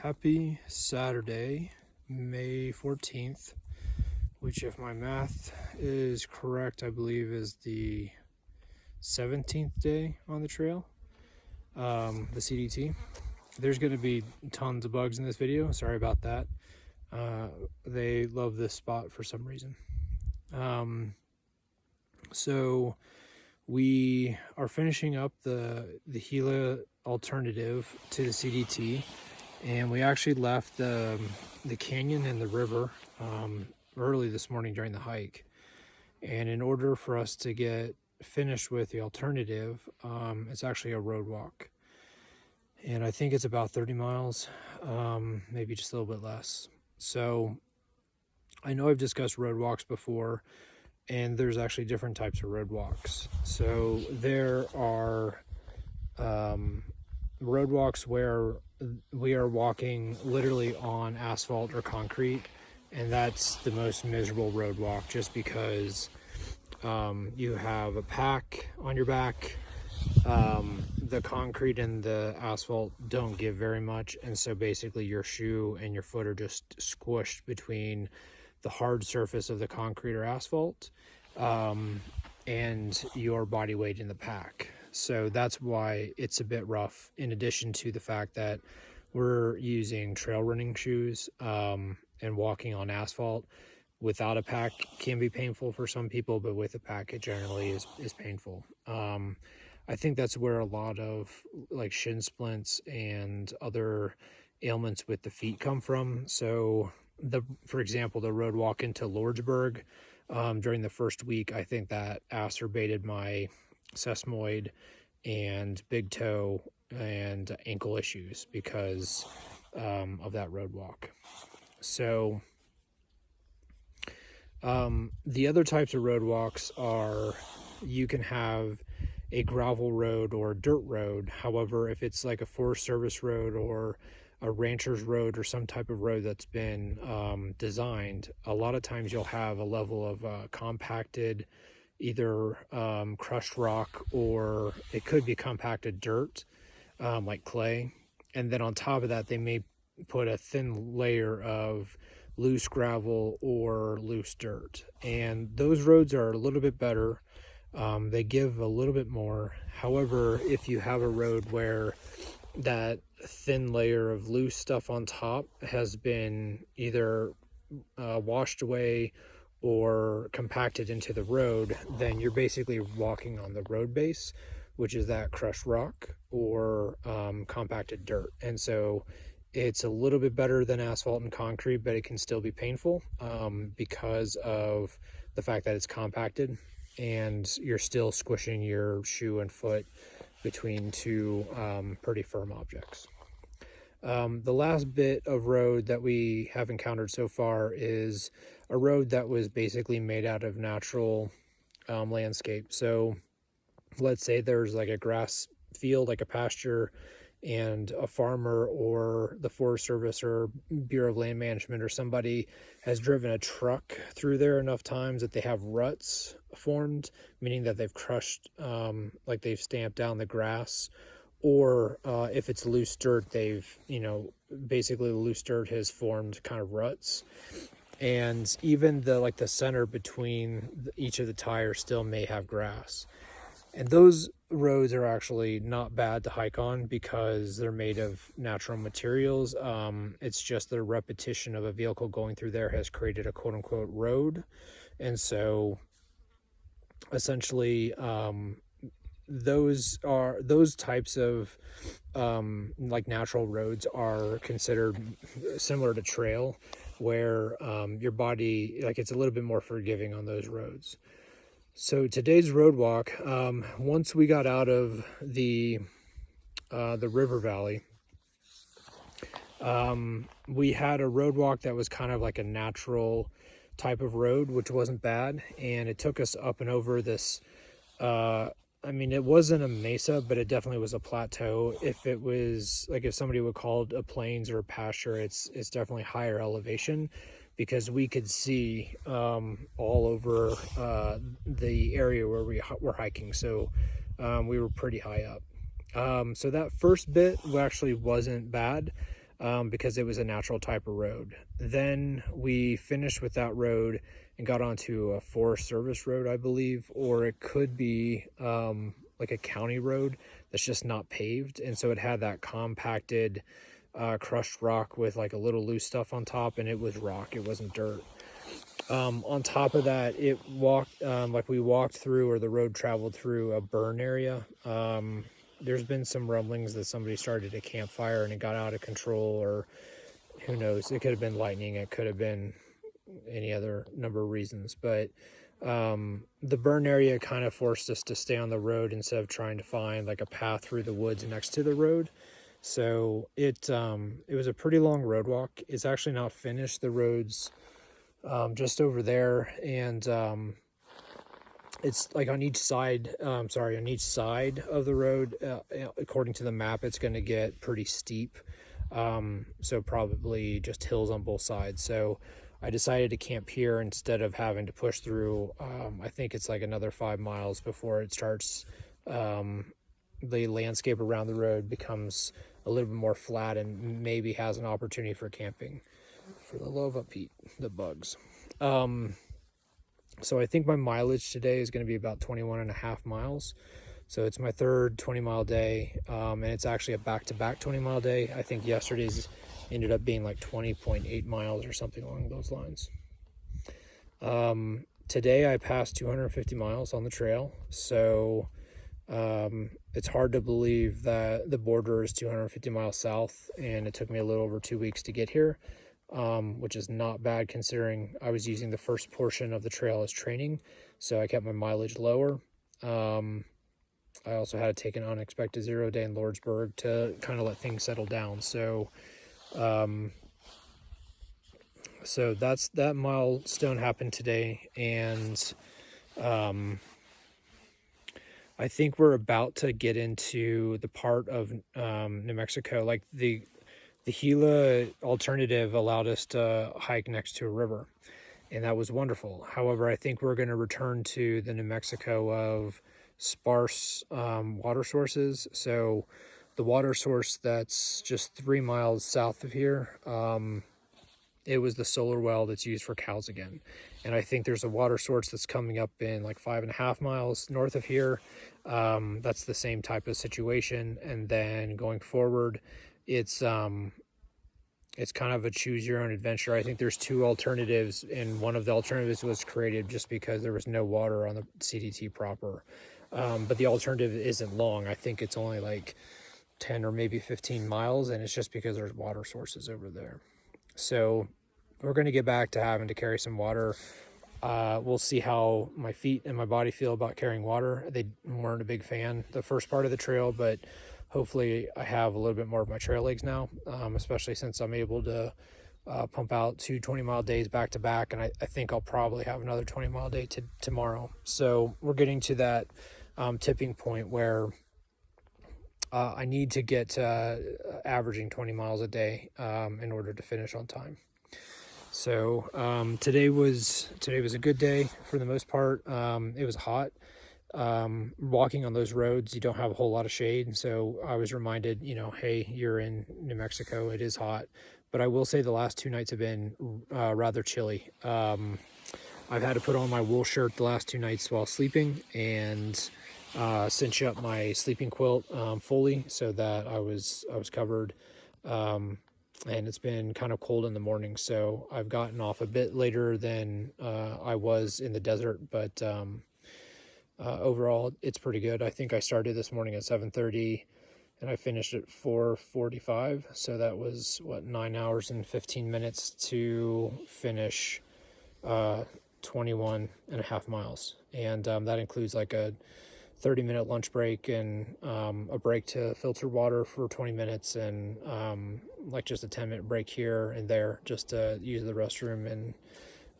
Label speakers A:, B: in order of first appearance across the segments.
A: Happy Saturday, May 14th, which, if my math is correct, I believe is the 17th day on the trail, the CDT. There's going to be tons of bugs in this video. Sorry about that. They love this spot for some reason. So we are finishing up the Gila alternative to the CDT. And we actually left the canyon and the river early this morning during the hike. And in order for us to get finished with the alternative, it's actually a road walk. And I think it's about 30 miles, maybe just a little bit less. So I know I've discussed road walks before, and there's actually different types of road walks. So there are road walks where we are walking literally on asphalt or concrete, and that's the most miserable road walk, just because you have a pack on your back. The concrete and the asphalt don't give very much, and so basically your shoe and your foot are just squished between the hard surface of the concrete or asphalt and your body weight in the pack. So that's why it's a bit rough, in addition to the fact that we're using trail running shoes, and walking on asphalt without a pack can be painful for some people, but with a pack it generally is painful. I think that's where a lot of like shin splints and other ailments with the feet come from. So for example, the road walk into Lordsburg during the first week, I think that exacerbated my sesamoid and big toe and ankle issues because of that road walk. So the other types of road walks are, you can have a gravel road or a dirt road. However, if it's like a Forest Service road or a rancher's road or some type of road that's been designed, a lot of times you'll have a level of compacted, either crushed rock, or it could be compacted dirt, like clay. And then on top of that, they may put a thin layer of loose gravel or loose dirt. And those roads are a little bit better. They give a little bit more. However, if you have a road where that thin layer of loose stuff on top has been either washed away or compacted into the road, then you're basically walking on the road base, which is that crushed rock or compacted dirt. And so it's a little bit better than asphalt and concrete, but it can still be painful because of the fact that it's compacted and you're still squishing your shoe and foot between two pretty firm objects. The last bit of road that we have encountered so far is a road that was basically made out of natural landscape. So let's say there's like a grass field, like a pasture, and a farmer or the Forest Service or Bureau of Land Management or somebody has driven a truck through there enough times that they have ruts formed, meaning that they've crushed, like they've stamped down the grass. Or if it's loose dirt, they've, basically the loose dirt has formed kind of ruts. And even the center between each of the tires still may have grass. And those roads are actually not bad to hike on because they're made of natural materials. It's just the repetition of a vehicle going through there has created a quote unquote road. And so essentially, those types of like natural roads are considered similar to trail, where your body, like, it's a little bit more forgiving on those roads. So today's road walk, once we got out of the river valley, we had a road walk that was kind of like a natural type of road, which wasn't bad, and it took us up and over this it wasn't a mesa, but it definitely was a plateau. If it was like, if somebody would call it a plains or a pasture, it's definitely higher elevation, because we could see all over the area where we were hiking. So we were pretty high up. So that first bit actually wasn't bad. because it was a natural type of road. Then we finished with that road and got onto a Forest Service road, I believe, or it could be like a county road that's just not paved. And so it had that compacted crushed rock with like a little loose stuff on top, and it was rock, it wasn't dirt. On top of that, it walked like we walked through, or the road traveled through a burn area. There's been some rumblings that somebody started a campfire and it got out of control, or who knows, it could have been lightning, it could have been any other number of reasons. But the burn area kind of forced us to stay on the road instead of trying to find like a path through the woods next to the road. So it was a pretty long road walk. It's actually not finished. The road's just over there, and it's like on each side of the road, according to the map, it's going to get pretty steep, so probably just hills on both sides. So I decided to camp here instead of having to push through. I think it's like another 5 miles before it starts, the landscape around the road becomes a little bit more flat and maybe has an opportunity for camping. For the love of Pete, the bugs. So I think my mileage today is going to be about 21.5 miles. So it's my third 20-mile day, and it's actually a back-to-back 20-mile day. I think yesterday's ended up being like 20.8 miles or something along those lines. Today I passed 250 miles on the trail, so it's hard to believe that the border is 250 miles south, and it took me a little over 2 weeks to get here. Which is not bad considering I was using the first portion of the trail as training, so I kept my mileage lower. I also had to take an unexpected 0 day in Lordsburg to kind of let things settle down. So that milestone happened today, and I think we're about to get into the part of New Mexico, like the Gila alternative allowed us to hike next to a river, and that was wonderful. However, I think we're going to return to the New Mexico of sparse water sources. So the water source that's just 3 miles south of here, it was the solar well that's used for cows again. And I think there's a water source that's coming up in like 5.5 miles north of here. That's the same type of situation. And then going forward, it's kind of a choose your own adventure. I think there's 2 alternatives, and one of the alternatives was created just because there was no water on the CDT proper. But the alternative isn't long. I think it's only like 10 or maybe 15 miles, and it's just because there's water sources over there. So we're going to get back to having to carry some water. We'll see how my feet and my body feel about carrying water. They weren't a big fan the first part of the trail, but hopefully I have a little bit more of my trail legs now, especially since I'm able to pump out 2 20-mile days back to back, and I think I'll probably have another 20-mile day tomorrow. So we're getting to that tipping point where I need to get averaging 20 miles a day in order to finish on time. So today was a good day for the most part. It was hot. Walking on those roads, you don't have a whole lot of shade, so I was reminded, hey, you're in New Mexico, it is hot. But I will say the last 2 nights have been rather chilly. I've had to put on my wool shirt the last 2 nights while sleeping, and cinch up my sleeping quilt fully so that I was covered. And it's been kind of cold in the morning, so I've gotten off a bit later than I was in the desert, but overall it's pretty good. I think I started this morning at 7:30 and I finished at 4:45, so that was 9 hours and 15 minutes to finish 21.5 miles, and that includes like a 30-minute lunch break and a break to filter water for 20 minutes, and like just a 10-minute break here and there just to use the restroom and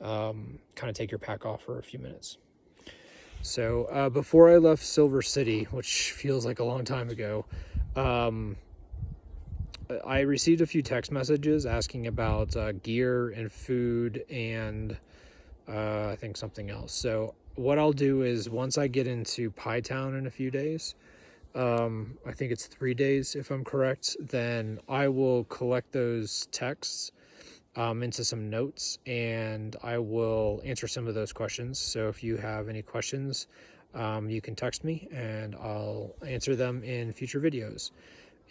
A: kind of take your pack off for a few minutes. So before I left Silver City, which feels like a long time ago, I received a few text messages asking about gear and food and I think something else. So what I'll do is once I get into Pie Town in a few days, I think it's 3 days if I'm correct, then I will collect those texts into some notes, and I will answer some of those questions. So if you have any questions, you can text me and I'll answer them in future videos.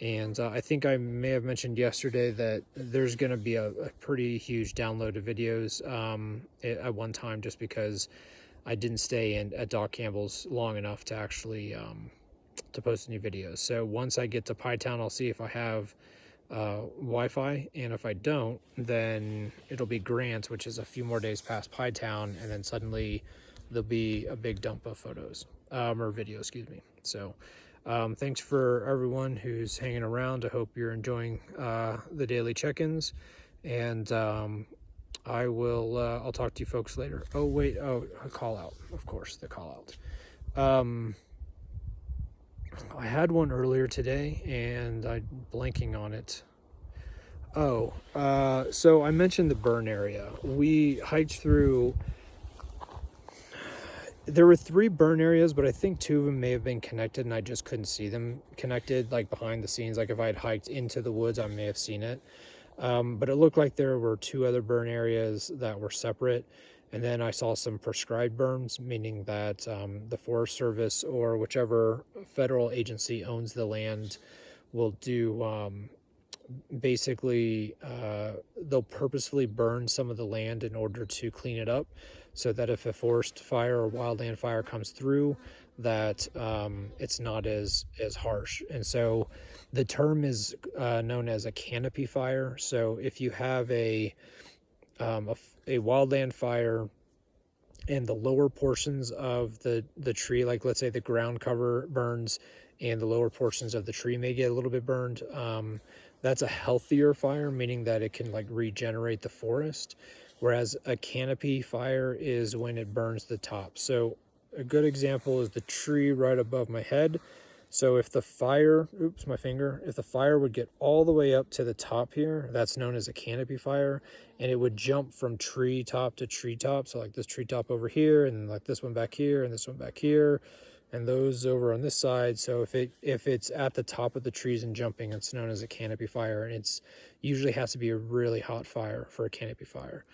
A: And I think I may have mentioned yesterday that there's going to be a pretty huge download of videos at one time, just because I didn't stay at Doc Campbell's long enough to actually to post any videos. So once I get to Pie Town, I'll see if I have Wi-Fi, and if I don't, then it'll be Grant, which is a few more days past Pie Town, and then suddenly there'll be a big dump of photos or video, excuse me. So thanks for everyone who's hanging around. I hope you're enjoying the daily check-ins, and I'll talk to you folks later. Oh wait, a call out, of course, the call out. I had one earlier today and I'm blanking on it. So I mentioned the burn area. We hiked through, there were 3 burn areas, but I think 2 of them may have been connected and I just couldn't see them connected, like behind the scenes. Like if I had hiked into the woods, I may have seen it. But it looked like there were 2 other burn areas that were separate. And then I saw some prescribed burns, meaning that the Forest Service or whichever federal agency owns the land will do, basically, they'll purposefully burn some of the land in order to clean it up, so that if a forest fire or wildland fire comes through, that it's not as harsh. And so the term is known as a canopy fire. So if you have a wildland fire and the lower portions of the tree, like let's say the ground cover burns and the lower portions of the tree may get a little bit burned, that's a healthier fire, meaning that it can like regenerate the forest. Whereas a canopy fire is when it burns the top. So a good example is the tree right above my head. So if the fire, if the fire would get all the way up to the top here, that's known as a canopy fire, and it would jump from tree top to tree top. So like this tree top over here, and like this one back here, and this one back here, and those over on this side. So if it's at the top of the trees and jumping, it's known as a canopy fire, and it's usually has to be a really hot fire for a canopy fire.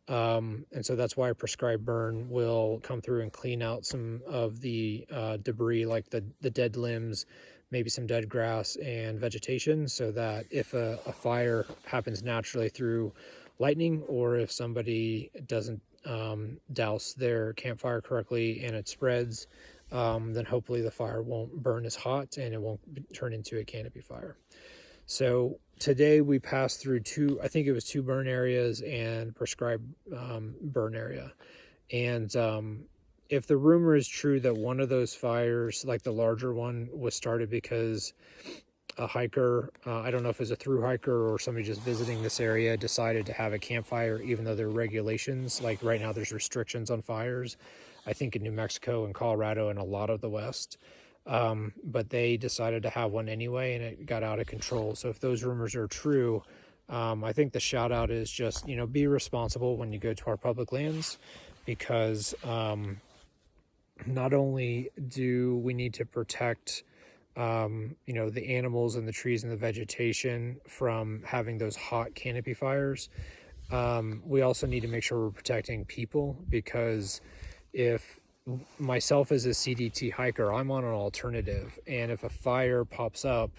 A: And so that's why a prescribed burn will come through and clean out some of the debris, like the dead limbs, maybe some dead grass and vegetation, so that if a fire happens naturally through lightning, or if somebody doesn't douse their campfire correctly and it spreads, then hopefully the fire won't burn as hot and it won't turn into a canopy fire. So today we passed through 2, I think it was 2 burn areas and prescribed burn area. And if the rumor is true that one of those fires, like the larger one, was started because a hiker, I don't know if it was a through hiker or somebody just visiting this area, decided to have a campfire, even though there are regulations. Like right now there's restrictions on fires, I think in New Mexico and Colorado and a lot of the West. But they decided to have one anyway, and it got out of control. So if those rumors are true, I think the shout out is just, be responsible when you go to our public lands, because not only do we need to protect, the animals and the trees and the vegetation from having those hot canopy fires, we also need to make sure we're protecting people, because if myself as a CDT hiker, I'm on an alternative, and if a fire pops up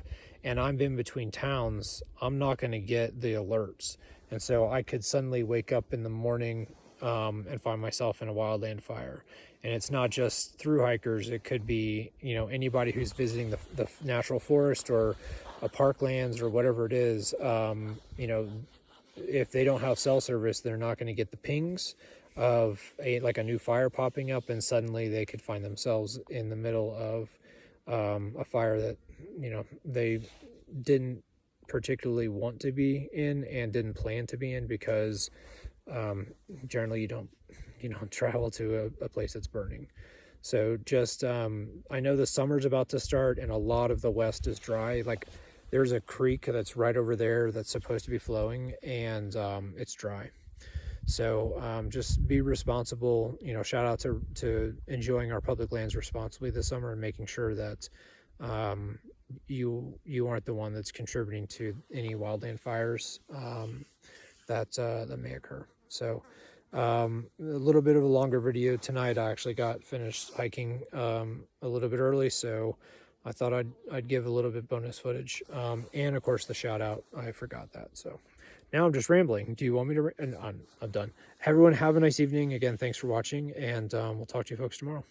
A: and I'm in between towns, I'm not going to get the alerts. And so I could suddenly wake up in the morning and find myself in a wildland fire. And it's not just through hikers, it could be, anybody who's visiting the natural forest or a parklands or whatever it is. If they don't have cell service, they're not going to get the pings of a new fire popping up, and suddenly they could find themselves in the middle of a fire that they didn't particularly want to be in and didn't plan to be in, because generally you don't travel to a place that's burning. So just I know the summer's about to start and a lot of the West is dry. Like there's a creek that's right over there that's supposed to be flowing, and it's dry. So just be responsible. Shout out to enjoying our public lands responsibly this summer and making sure that you aren't the one that's contributing to any wildland fires that may occur. So a little bit of a longer video tonight. I actually got finished hiking a little bit early, so I thought I'd give a little bit bonus footage, and of course the shout out. I forgot that. So now I'm just rambling. Do you want me to? I'm done. Everyone have a nice evening. Again, thanks for watching, and we'll talk to you folks tomorrow.